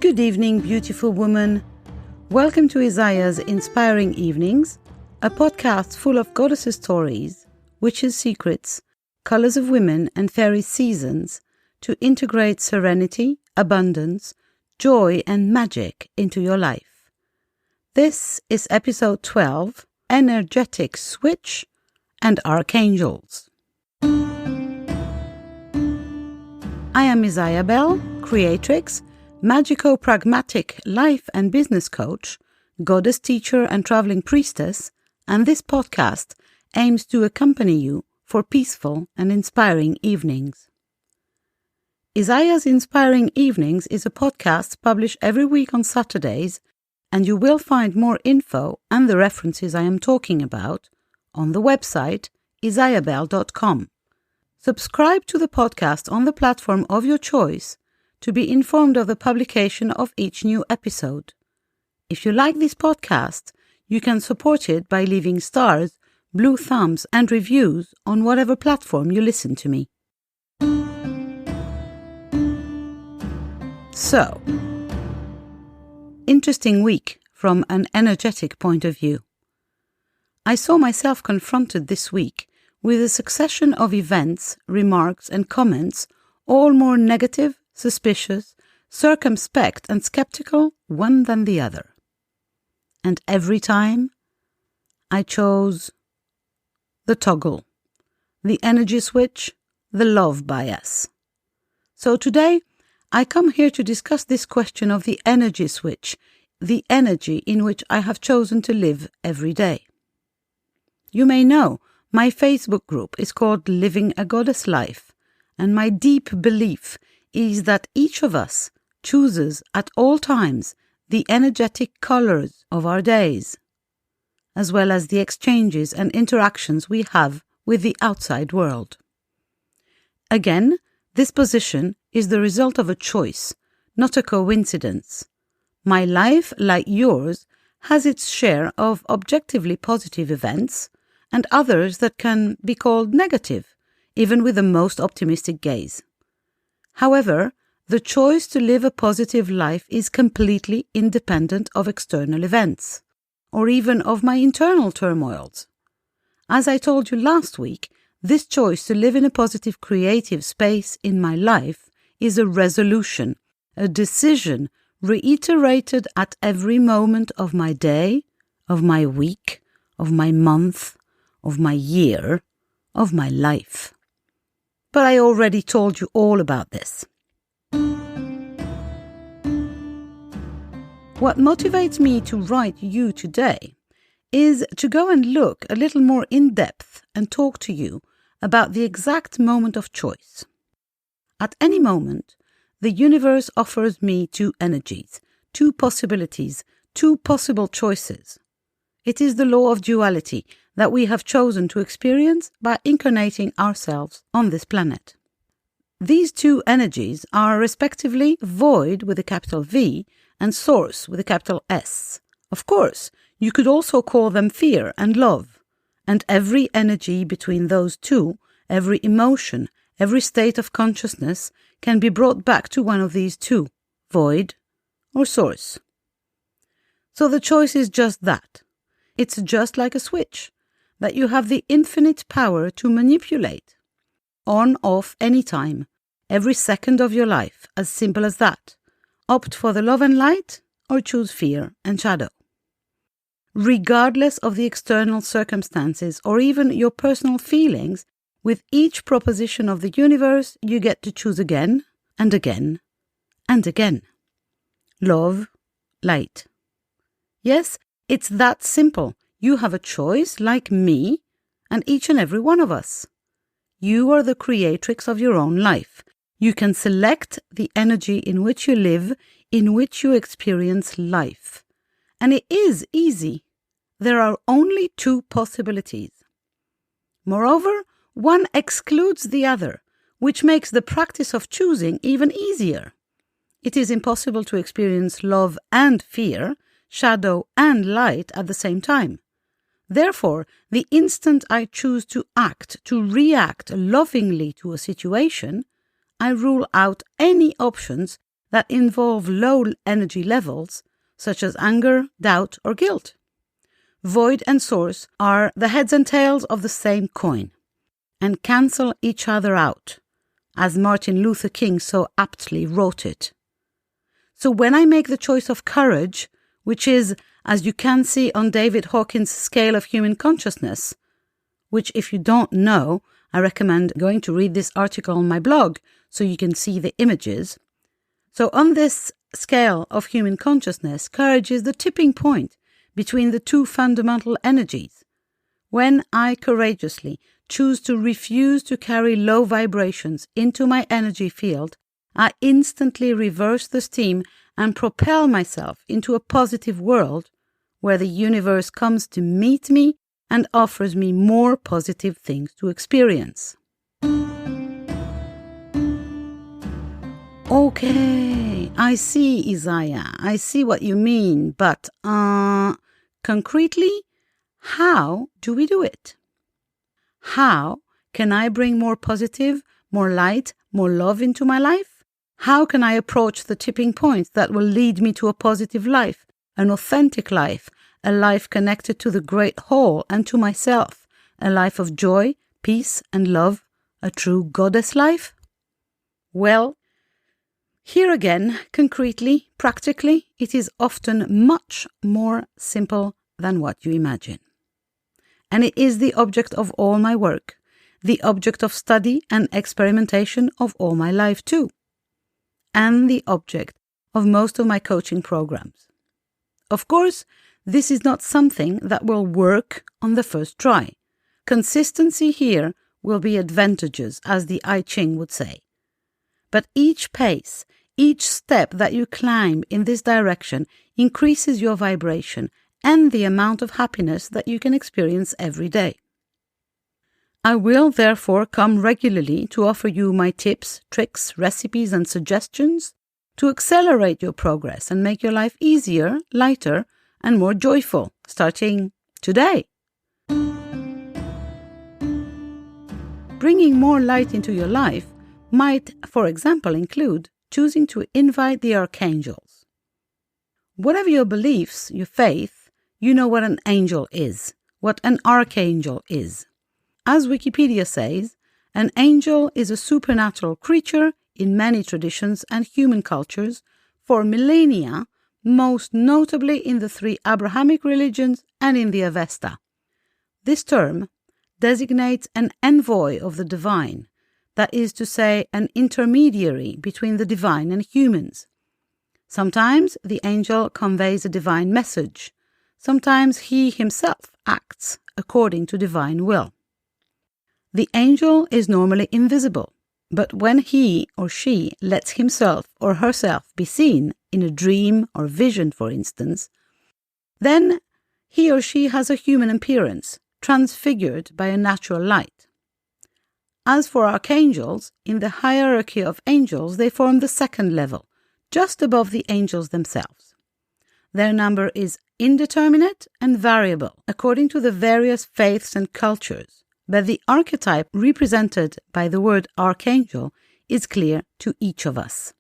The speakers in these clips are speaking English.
Good evening, beautiful woman. Welcome to Isaya's Inspiring Evenings, a podcast full of goddesses' stories, witches' secrets, colours of women and fairy seasons to integrate serenity, abundance, joy and magic into your life. This is episode 12, Energetic Switch and Archangels. I am IsayaBelle, creatrix, magico-pragmatic life and business coach, goddess teacher and traveling priestess, and this podcast aims to accompany you for peaceful and inspiring evenings. Isaya's Inspiring Evenings is a podcast published every week on Saturdays, and you will find more info and the references I am talking about on the website IsayaBelle.com. Subscribe to the podcast on the platform of your choice to be informed of the publication of each new episode. If you like this podcast, you can support it by leaving stars, blue thumbs, and reviews on whatever platform you listen to me. So, interesting week from an energetic point of view. I saw myself confronted this week with a succession of events, remarks, and comments, all more negative, suspicious, circumspect, and skeptical one than the other. And every time, I chose the toggle, the energy switch, the love bias. So today, I come here to discuss this question of the energy switch, the energy in which I have chosen to live every day. You may know, my Facebook group is called Living a Goddess Life, and my deep belief is that each of us chooses at all times the energetic colors of our days, as well as the exchanges and interactions we have with the outside world. Again, this position is the result of a choice, not a coincidence. My life, like yours, has its share of objectively positive events and others that can be called negative, even with the most optimistic gaze. However, the choice to live a positive life is completely independent of external events, or even of my internal turmoils. As I told you last week, this choice to live in a positive creative space in my life is a resolution, a decision reiterated at every moment of my day, of my week, of my month, of my year, of my life. But I already told you all about this. What motivates me to write you today is to go and look a little more in depth and talk to you about the exact moment of choice. At any moment, the universe offers me two energies, two possibilities, two possible choices. It is the law of duality that we have chosen to experience by incarnating ourselves on this planet. These two energies are respectively void with a capital V and source with a capital S. Of course, you could also call them fear and love, and every energy between those two, every emotion, every state of consciousness can be brought back to one of these two, void or source. So the choice is just that. It's just like a switch that you have the infinite power to manipulate. On, off, anytime, every second of your life, as simple as that. Opt for the love and light or choose fear and shadow. Regardless of the external circumstances or even your personal feelings, with each proposition of the universe, you get to choose again and again and again. Love, light. Yes, it's that simple. You have a choice, like me, and each and every one of us. You are the creatrix of your own life. You can select the energy in which you live, in which you experience life. And it is easy. There are only two possibilities. Moreover, one excludes the other, which makes the practice of choosing even easier. It is impossible to experience love and fear, shadow and light at the same time. Therefore, the instant I choose to act, to react lovingly to a situation, I rule out any options that involve low energy levels, such as anger, doubt, or guilt. Void and source are the heads and tails of the same coin and cancel each other out, as Martin Luther King so aptly wrote it. So when I make the choice of courage, which is, as you can see on David Hawkins' scale of human consciousness, which if you don't know, I recommend going to read this article on my blog so you can see the images. So on this scale of human consciousness, courage is the tipping point between the two fundamental energies. When I courageously choose to refuse to carry low vibrations into my energy field, I instantly reverse the steam and propel myself into a positive world where the universe comes to meet me and offers me more positive things to experience. Okay, I see, Isaiah. I see what you mean, but concretely, how do we do it? How can I bring more positive, more light, more love into my life? How can I approach the tipping point that will lead me to a positive life, an authentic life, a life connected to the great whole and to myself, a life of joy, peace, and love, a true goddess life? Well, here again, concretely, practically, it is often much more simple than what you imagine. And it is the object of all my work, the object of study and experimentation of all my life too, and the object of most of my coaching programs. Of course, this is not something that will work on the first try. Consistency here will be advantageous, as the I Ching would say. But each pace, each step that you climb in this direction increases your vibration and the amount of happiness that you can experience every day. I will therefore come regularly to offer you my tips, tricks, recipes, and suggestions to accelerate your progress and make your life easier, lighter, and more joyful, starting today. Bringing more light into your life might, for example, include choosing to invite the Archangels. Whatever your beliefs, your faith, you know what an angel is, what an archangel is. As Wikipedia says, an angel is a supernatural creature in many traditions and human cultures for millennia, most notably in the 3 Abrahamic religions and in the Avesta. This term designates an envoy of the divine, that is to say, an intermediary between the divine and humans. Sometimes the angel conveys a divine message. Sometimes he himself acts according to divine will. The angel is normally invisible, but when he or she lets himself or herself be seen in a dream or vision, for instance, then he or she has a human appearance, transfigured by a natural light. As for archangels, in the hierarchy of angels, they form the second level, just above the angels themselves. Their number is indeterminate and variable according to the various faiths and cultures, but the archetype represented by the word archangel is clear to each of us.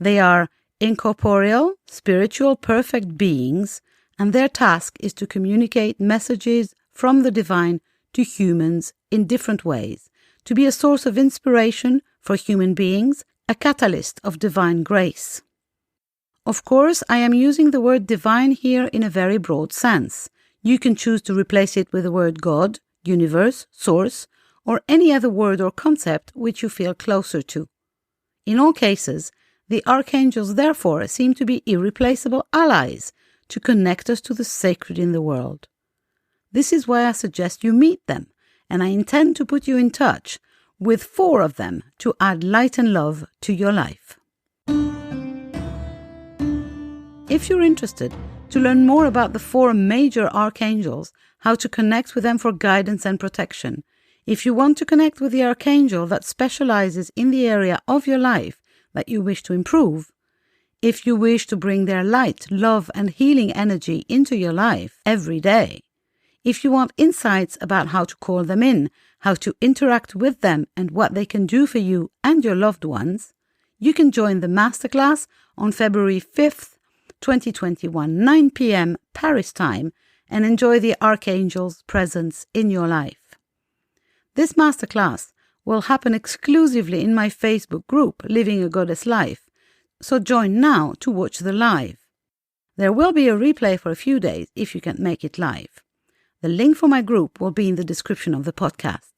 They are incorporeal, spiritual, perfect beings, and their task is to communicate messages from the divine to humans in different ways, to be a source of inspiration for human beings, a catalyst of divine grace. Of course, I am using the word divine here in a very broad sense. You can choose to replace it with the word God, universe, source, or any other word or concept which you feel closer to. In all cases, the archangels therefore seem to be irreplaceable allies to connect us to the sacred in the world. This is why I suggest you meet them, and I intend to put you in touch with 4 of them to add light and love to your life. If you're interested to learn more about the 4 major archangels, how to connect with them for guidance and protection, if you want to connect with the archangel that specializes in the area of your life that you wish to improve, if you wish to bring their light, love, and healing energy into your life every day, if you want insights about how to call them in, how to interact with them, and what they can do for you and your loved ones, you can join the masterclass on February 5th, 2021, 9 p.m. Paris time, and enjoy the Archangels' presence in your life. This masterclass will happen exclusively in my Facebook group, Living a Goddess Life, so join now to watch the live. There will be a replay for a few days if you can't make it live. The link for my group will be in the description of the podcast.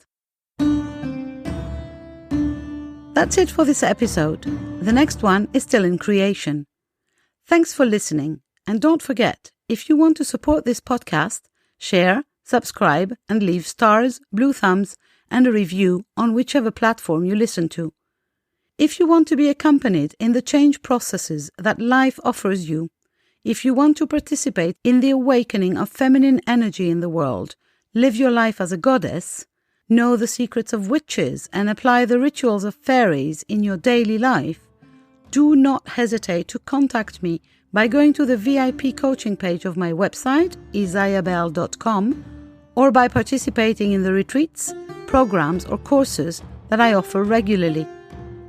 That's it for this episode. The next one is still in creation. Thanks for listening, and don't forget, if you want to support this podcast, share, subscribe, and leave stars, blue thumbs, and a review on whichever platform you listen to. If you want to be accompanied in the change processes that life offers you, if you want to participate in the awakening of feminine energy in the world, live your life as a goddess, know the secrets of witches, and apply the rituals of fairies in your daily life, do not hesitate to contact me by going to the VIP coaching page of my website, IsayaBelle.com, or by participating in the retreats, programs, or courses that I offer regularly.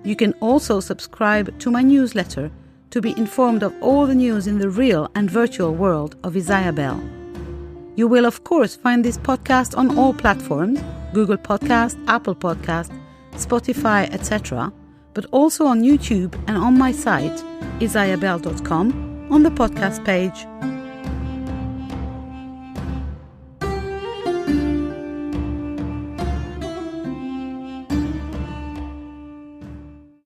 You can also subscribe to my newsletter to be informed of all the news in the real and virtual world of IsayaBelle. You will, of course, find this podcast on all platforms, Google Podcast, Apple Podcast, Spotify, etc., but also on YouTube and on my site, IsayaBelle.com, on the podcast page.